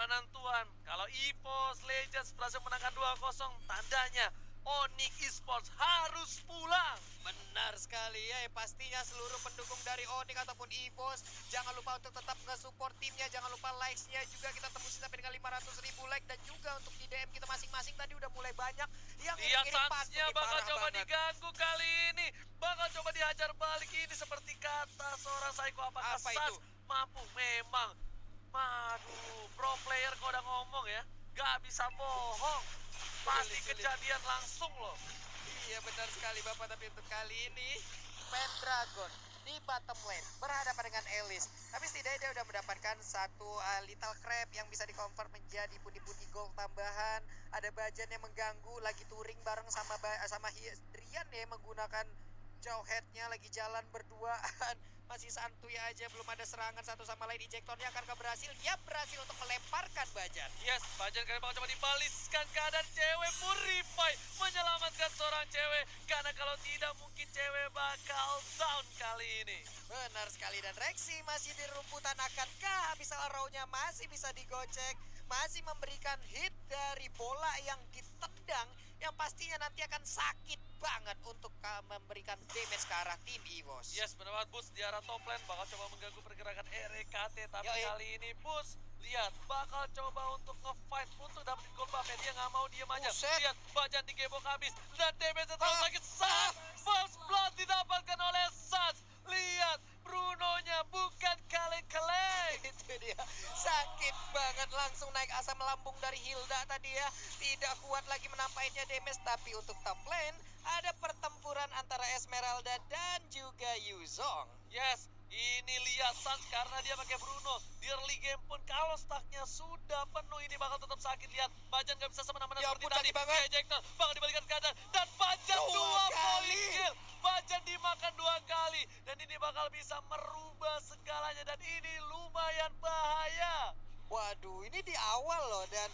penentuan. Kalau EVOS Legends berhasil menangkan 2-0, tandanya Onyx Esports harus pulang. Benar sekali ya, pastinya seluruh pendukung dari Onyx ataupun EVOS jangan lupa untuk tetap nge-support timnya, jangan lupa likes-nya juga kita tembusin sampai dengan 500.000 like, dan juga untuk di DM kita masing-masing tadi udah mulai banyak yang Lihat ngirim Suns-nya pantun nih, bakal parah coba banget. diganggu kali ini. Bakal coba dihajar balik ini seperti kata seorang Psycho. Apakah Apa Suns itu? mampu? Memang. Aduh, pro player kok udah ngomong ya. Gak bisa bohong. Pasti Sulit. kejadian langsung loh. Iya benar sekali Bapak, tapi untuk kali ini Pendragon di bottom lane berhadapan dengan Elis. Tapi setidaknya dia udah mendapatkan satu Little Crab yang bisa di-convert menjadi pundi-pundi gold tambahan. Ada Bajan yang mengganggu, lagi touring bareng sama Drian ya, menggunakan jauh headnya, lagi jalan berduaan. Masih santuy aja, belum ada serangan satu sama lain. Injektornya akan berhasil? Ya, berhasil untuk melemparkan Bajan. Yes, Bajan kali bakal coba dibaliskan keadaan cewek. Purify menyelamatkan seorang cewek. Karena kalau tidak mungkin cewek bakal down kali ini. Benar sekali, dan Rexy masih di rumputan. Akankah habis arrow-nya masih bisa digocek? Masih memberikan hit dari bola yang ditendang, yang pastinya nanti akan sakit banget untuk memberikan damage ke arah tim EVOS. Yes, benar banget. Bus di arah top lane bakal coba mengganggu pergerakan RKT. Tapi Yoi. kali ini Bus, lihat, bakal coba untuk nge-fight untuk dapetin gold buff. Dia nggak mau diem aja. Buset. Lihat, Bajan digebok habis. Dan damage terlalu sakit. Sans, first blood didapatkan oleh Sans. Lihat, Brunonya bukan kaleng-kaleng. Itu dia, sakit banget, langsung naik asam lambung dari Hilda tadi ya. Tidak kuat lagi menampainya damage. Tapi untuk top lane ada pertempuran antara Esmeralda dan juga Yuzong. Yes, ini lihat Sans karena dia pakai Bruno. Di early game pun kalau stacknya sudah penuh ini bakal tetap sakit. Lihat, Bajan gak bisa semena-mena Ya seperti ampun, tadi. sakit banget. Ejector bakal dibalikan keadaan. Dan Bajan Dua dua kali. poin kill. Bajan dimakan 2 kali. Dan ini bakal bisa merubah segalanya. Dan ini lumayan bahaya. Waduh, ini di awal loh, dan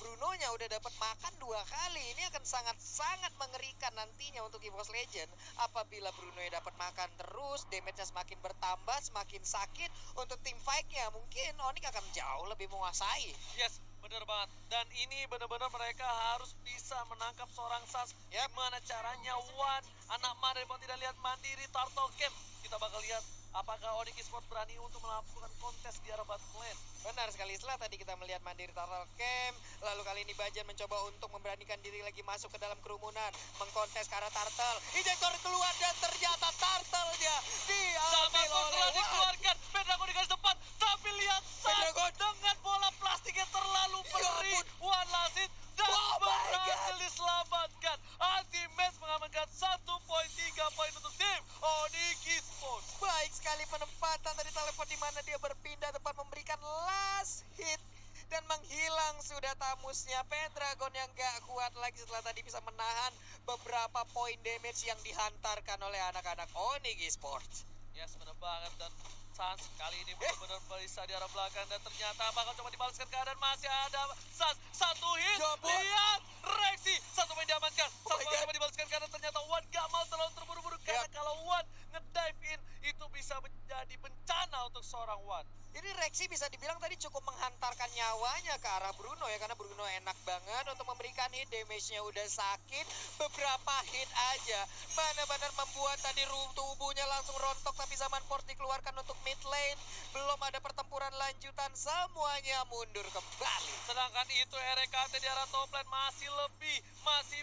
Brunonya udah dapat makan 2 kali. Ini akan sangat-sangat mengerikan nantinya untuk EVOS Legend. Apabila Brunonya dapat makan terus, damage-nya semakin bertambah, semakin sakit. Untuk tim fight-nya mungkin Onyx akan jauh lebih menguasai. Yes, bener banget. Dan ini bener-bener mereka harus bisa menangkap seorang Sans. Yap. Gimana caranya Wan, anak Mada yang tidak lihat mandiri Turtle Camp. Kita bakal lihat apakah Onyx Esports berani untuk melakukan kontes di arah bottom lane. Benar sekali, setelah tadi kita melihat Mandiri Turtle Camp, lalu kali ini Bajan mencoba untuk memberanikan diri lagi masuk ke dalam kerumunan, mengkontes ke arah Turtle. Injektor keluar dan ternyata Turtle-nya Sama diambil oleh Kusra Wan. dikeluarkan, Pendragon di garis depan. Tapi lihat Sans Pendragon. dengan bola plastiknya terlalu Ya perih. ampun. Wan Lasit dan Oh my berhasil God. diselamatkan. Ultimate mengamankan 1.3 poin untuk tim Onyx Esports. Baik sekali penempatan tadi telepon, di mana dia berpindah tempat memberikan last hit dan menghilang sudah tamusnya. Pendragon yang gak kuat lagi setelah tadi bisa menahan beberapa poin damage yang dihantarkan oleh anak-anak Onyx Esports. Yes, bener banget. Dan Sans kali ini benar-benar bisa di arah belakang. Dan ternyata bakal coba dibalaskan keadaan. Masih ada Sans, satu hit. Ya ampun. Lihat, Rexy, satu main diamankan. Oh Satu my bakal God. coba dibalaskan keadaan. Ternyata Wan gak mau terlalu terburu-buru. Karena kalau Wan ngedive in, itu bisa menjadi bencana untuk seorang Wan. Jadi Rexy bisa dibilang tadi cukup menghantarkan nyawanya ke arah Bruno ya, karena Bruno enak banget untuk memberikan hit, damage-nya udah sakit, beberapa hit aja benar-benar membuat tadi tubuhnya langsung rontok. Tapi zaman Force dikeluarkan untuk mid lane, belum ada pertempuran lanjutan, semuanya mundur kembali. Sedangkan itu RKT di arah top lane masih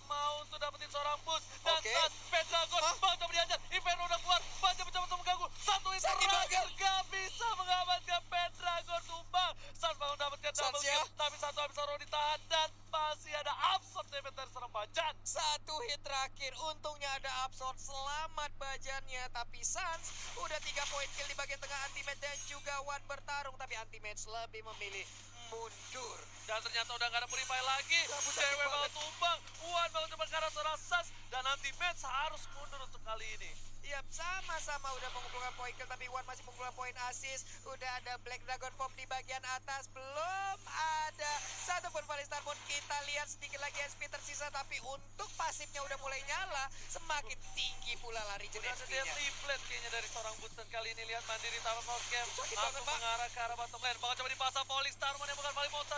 mau untuk dapetin seorang boost. Dan Oke. Sans, Pendragon, bakal coba dihajar. Inferno udah keluar, Bajan mencoba untuk mengganggu. Satu hit Sakit terakhir, banget. gak bisa mengamankan Pendragon tumbang. Sans bakal dapatkan double Sans ya. kill, tapi satu habis Aro ditahan. Dan masih ada absorb damage dari seorang Bajan. Satu hit terakhir, untungnya ada absorb, selamat Bajannya. Tapi Sans udah 3 poin kill di bagian tengah. Anti-match dan juga Wan bertarung, tapi anti-match lebih memilih mundur. Dan ternyata udah gak ada purify lagi. Sakit Cewek bakal banget. tumbang. Wan bakal coba ke arah seorang Sans. Dan anti-match harus mundur untuk kali ini. Yap, sama-sama udah mengumpulkan poin kill, tapi Wan masih mengumpulkan poin assist. Udah ada Black Dragon Bomb di bagian atas, belum ada satupun Valistar pun. Kita lihat sedikit lagi SP tersisa, tapi untuk pasifnya udah mulai nyala, semakin tinggi pula lari Udah ada HP-nya. deadly blade kayaknya dari seorang boost. Dan kali ini lihat Mandiri Turtle Camp Sakit langsung banget, Pak. mengarah ke arah bottom lane. Bakal coba dipasang Volley Starman yang bukan Volley Monster.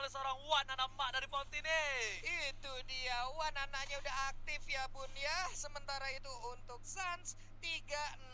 oleh seorang Wan anak mak dari Pontine. Itu dia, Wan anaknya udah aktif ya bun ya. Sementara itu untuk Suns 302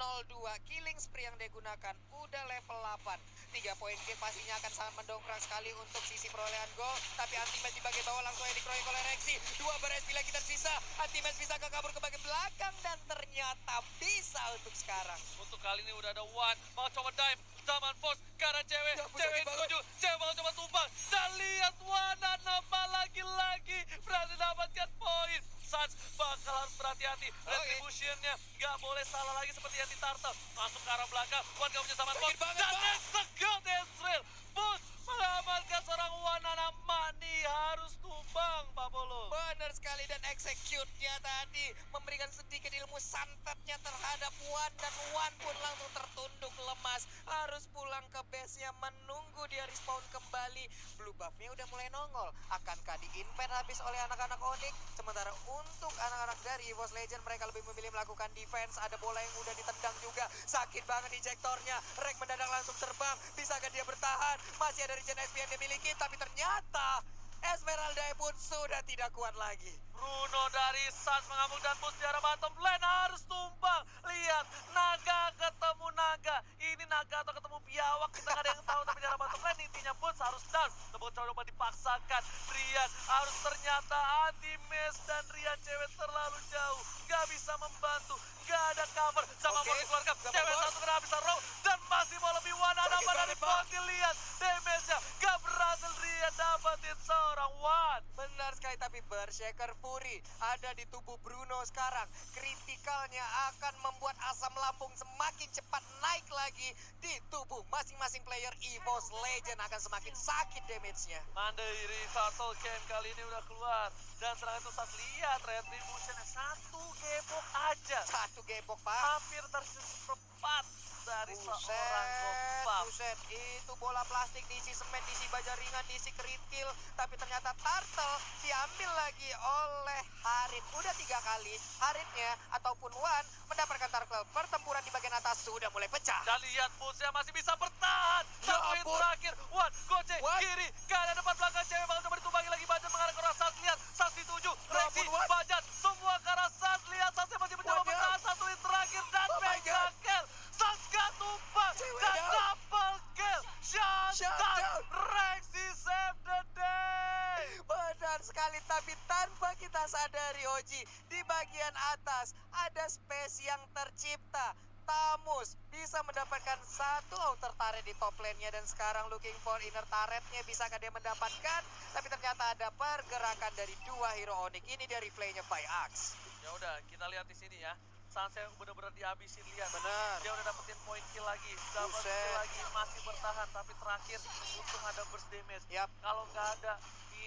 killing spree yang dia gunakan udah level 8. 3 poin kill pastinya akan sangat mendongkrak sekali untuk sisi perolehan gol. Tapi Anti-Match di bagian bawah langsung yang dikeroyok oleh Rexy. 2 beres lagi tersisa. Anti-Match bisa kabur ke bagian belakang dan ternyata bisa untuk sekarang. Untuk kali ini udah ada Wan, mau coba dive, zaman force, karena cewek, Ya, pusat cewek di bawah. tujuh, cewek bakal coba tumbang. Dan lihat Wan nama lagi-lagi berhasil dapatkan poin. Suns bakal harus berhati-hati. Retributionnya nggak boleh salah lagi seperti yang di Turtle. Masuk ke arah belakang, Wan gak punya zaman force. Dan execute Ezreal. Bus mengamankan seorang Wan anak Mani harus tumbang, Pak Polo. Benar sekali dan execute-nya tadi memberikan sedikit ilmu santetnya terhadap Wan dan Wan pun langsung tertunduk lemas. Harus pulang ke base-nya menunggu dia respawn kembali. Blue buff-nya udah mulai nongol. Akankah di-invade habis oleh anak-anak Onyx? Sementara untuk anak-anak dari EVOS Legend mereka lebih memilih melakukan defense. Ada bola yang udah ditendang juga. Sakit banget ejektornya. Rek mendadak langsung terbang. Bisakah dia bertahan? Masih ada regen SP yang dimiliki tapi ternyata Esmeralda pun sudah tidak kuat lagi. Bruno dari Suns mengamuk dan bus di arah bottom lane harus tumbang. Lihat, naga ketemu naga. Ini naga atau ketemu biawak, kita nggak ada yang tahu. Tapi di arah bottom lane intinya bus harus down. Coba dipaksakan. Rian harus ternyata Anti-Match dan Rian cewek terlalu jauh. Gak bisa membantu, gak ada cover. Sama Oke, Mortis keluarga, gak cewek apa-apa. satu kena bisa row. Dan masih mau lebih one on one dari Ponti. Lihat, damage-nya gak berhasil Rian dapatin seorang Wan. Benar sekali, tapi Berserker Fury ada di tubuh Bruno sekarang. Kritikalnya akan membuat asam lambung semakin cepat naik lagi di tubuh masing-masing player. EVOS Legend akan semakin sakit damage-nya. Mandiri Turtle Camp kali ini udah keluar. Dan serangan itu saat lihat retribution satu gebok aja. Satu gebok, Pak. Hampir tersisa seperempat dari seorang Gopap. Buset, itu bola plastik diisi semen, diisi baja ringan, diisi kerikil. Tapi ternyata Turtle diambil lagi oleh Harit. Udah 3 kali Haritnya ataupun Wan mendapatkan Turtle. Pertempuran di bagian atas sudah mulai pecah. Dan lihat Busnya masih bisa bertahan. Ya Satu hit ampun. terakhir. Wan, gocek, Wan. kiri, kanan, depan, belakang. Cewek bakal coba ditumbangi lagi. Bajat mengarah ke arah Sas. Lihat, Sas dituju. Rexy, ampun, Wan. Bajat, semua ke arah Sas. Lihat, Sasnya masih mencoba Wan, ya. bertahan. Satu hit terakhir. Dan Oh my God. kill. Sas gak tumbang. Cewek Dan down. double kill. Shutdown. Shutdown. Rexy save the day. Benar sekali, tapi tanpa kita sadari Oji, di bagian atas ada space yang tercipta. Tamus bisa mendapatkan satu outer turret di top lane-nya dan sekarang looking for inner turret-nya. Bisakah dia mendapatkan? Tapi ternyata ada pergerakan dari 2 hero Onyx. Ini dari play-nya by Axe. Ya udah, kita lihat di sini ya. Sunset benar-benar dihabisin, lihat. Benar. Dia udah dapetin poin kill lagi, dapat Buset. kill lagi, masih bertahan. Tapi terakhir untung ada burst damage. Yap. Kalau nggak ada,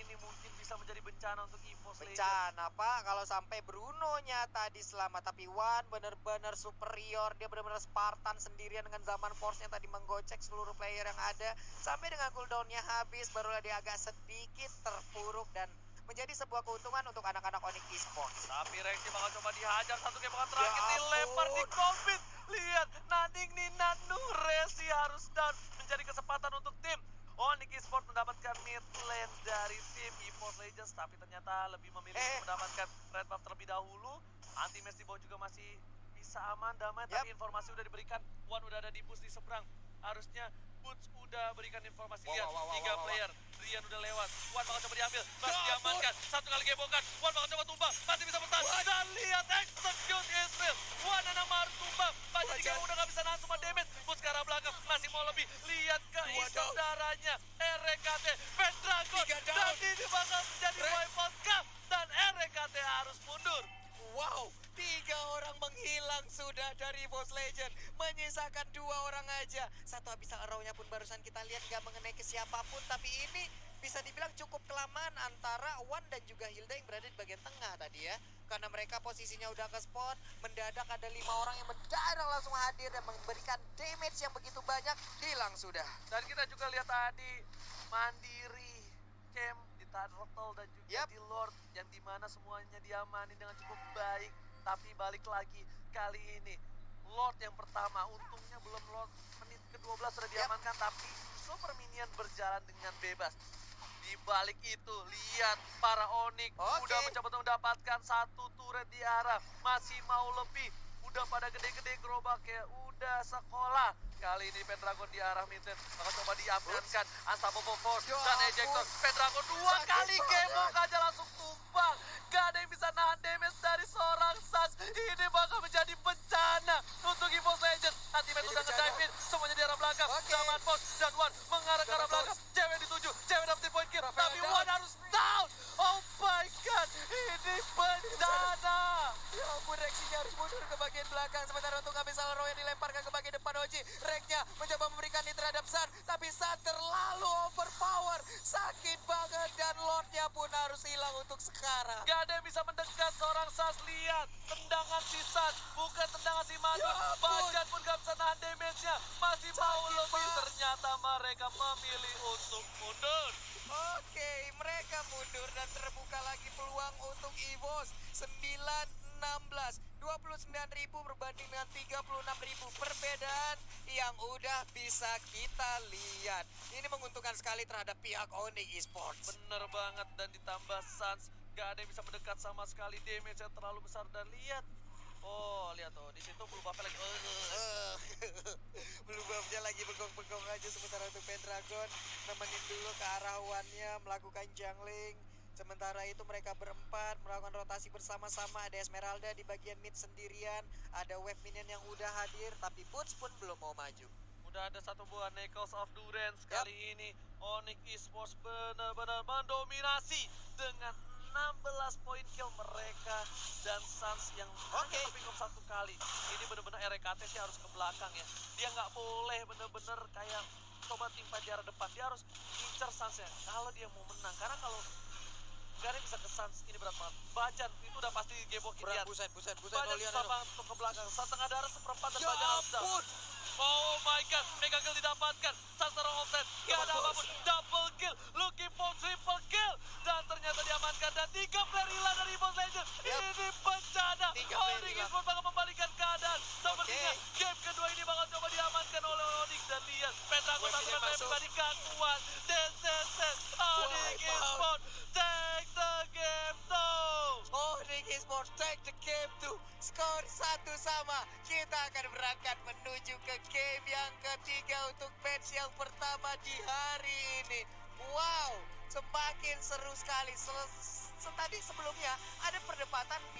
ini mungkin bisa menjadi bencana untuk EVOS Legends. Bencana Pak, kalau sampai Bruno-nya tadi selamat. Tapi Wan benar-benar superior. Dia benar-benar Spartan sendirian dengan zaman force-nya tadi menggocek seluruh player yang ada. Sampai dengan cooldown-nya habis, barulah dia agak sedikit terpuruk dan menjadi sebuah keuntungan untuk anak-anak Onyx Esports. Tapi Rexy bakal coba dihajar satu game terakhir, Ya dilempar di ampun. COVID. Lihat, Nading Nina Nuresi harus down, menjadi kesempatan untuk tim Onyx Esports mendapatkan mid lane dari tim EVOS Legends. Tapi ternyata lebih memilih untuk mendapatkan red buff terlebih dahulu. Anti-Match di bawah juga masih bisa aman, damai. Tapi informasi udah diberikan, Wan udah ada di boost di seberang. Harusnya Boots udah berikan informasi. Lihat, 3 player. Rian udah lewat. Wan bakal coba diambil. Masih diamankan. Satu kali gebokan. Wan bakal coba tumbang. Masih bisa bertahan. Dan lihat execute Israel. Wan dan Nama harus tumbang. Masih 3 udah gak bisa nahan semua damage. Boots ke arah belakang. Masih mau lebih. Lihat keisam darahnya. RKT. Pendragon. Dan ini bakal menjadi wipeout cup. Dan RKT harus mundur. Wow, 3 orang menghilang sudah dari EVOS Legend. Menyisakan 2 orang aja. Satu habis arrow-nya pun barusan kita lihat gak mengenai ke siapapun. Tapi ini bisa dibilang cukup kelamaan antara Wan dan juga Hilda yang berada di bagian tengah tadi ya. Karena mereka posisinya udah ke spot. Mendadak ada 5 orang yang mendadak langsung hadir dan memberikan damage yang begitu banyak. Hilang sudah. Dan kita juga lihat tadi Mandiri camp di Turtle dan juga di Lord yang dimana semuanya diamani dengan cukup baik. Tapi balik lagi kali ini Lord yang pertama, untungnya belum Lord menit ke-12 sudah diamankan. Tapi Super Minion berjalan dengan bebas. Di balik itu, lihat para Onyx Oke. udah mencoba untuk mendapatkan satu turret di arah. Masih mau lebih. Udah pada gede-gede gerobaknya. Udah sekolah. Kali ini Pendragon di arah mid lane. Bakal coba diamankan. Unstoppable Force Ya dan ampun. Ejector. Pendragon 2 Sakit kali banget. gemok aja langsung tumbang. Gak ada yang bisa nahan damage dari seorang Sans. Ini bakal menjadi bencana untuk EVOS Legends. Ultimate Jadi udah bencana. nge-dive-in. Semuanya di arah belakang. Oke. Zaman Force dan Wan mengarah ke arah Zaman belakang. Force. Cewek dituju. Cewek dapetin point kill. Rafael Tapi down. Wan harus down. Oh my god. Ini bencana. Ya ampun, Rexinya harus mundur ke bagian belakang. Sementara untuk ngambil salah Roy yang dilemparkan ke bagian depan Oji. Reknya mencoba memberikan ini terhadap San. Tapi San terlalu overpower. Sakit banget dan Lordnya pun harus hilang untuk sekarang. Gak ada yang bisa mendekat seorang Sans. Lihat. Tendangan si Sans. Bukan tendangan si Madu. Ya ampun. Bajan pun gak bisa nahan damage-nya. Masih mau Sakit lebih. banget. Ternyata mereka memilih untuk mundur. Oke, mereka mundur dan terbuka lagi peluang untuk EVOS. 9-16. 29.000 berbanding dengan 36.000. Perbedaan yang udah bisa kita lihat. Ini menguntungkan sekali terhadap pihak Onyx Esports. Bener banget, dan ditambah Sans gak ada yang bisa mendekat sama sekali, damage-nya terlalu besar. Dan lihat, oh lihat tuh di situ blue buff-nya lagi. Blue buff-nya lagi bengong-bengong aja, sementara untuk Pendragon nemenin dulu ke arah Wan-nya melakukan jungling. Sementara itu mereka berempat melakukan rotasi bersama-sama. Ada Esmeralda di bagian mid sendirian, ada wave minion yang udah hadir, tapi Boots pun belum mau maju. Udah ada satu buah Knuckles of Durance. Kali ini Onyx Esports benar-benar mendominasi dengan 16 poin kill mereka dan Sans yang hanya pick up satu kali. Ini benar-benar RKT sih harus ke belakang ya. Dia nggak boleh benar-benar kayak coba timpa di arah depan. Dia harus incer Sans ya kalau dia mau menang. Karena kalau gak ada yang bisa ke Sans, ini berat banget. Bajan itu udah pasti gebokin. Berat, Lihat. buset. Bajan Olian, susah banget untuk ke belakang. Setengah darah seperempat dan Ya Bajan harus down. ampun. Oh my god, mega kill didapatkan. Sasaro offset, gak ada apapun. Double kill, looking for triple kill. Dan ternyata diamankan dan 3 player hilang dari EVOS Legends. Yap. Ini bencana. 3 player Onyx hilang. Esports bakal membalikan keadaan. Sepertinya Oke. game kedua ini bakal coba diamankan oleh Onyx. Dan lihat, Pendragon Wave satu ini dan masuk. pribadi gak kuat. Onyx Wipe out. Esports take the game though. Onyx Esports take the game to skor 1-1. Kita akan berangkat menuju ke game yang ketiga untuk match yang pertama di hari ini. Wow, semakin seru sekali. Tadi sebelumnya ada perdebatan di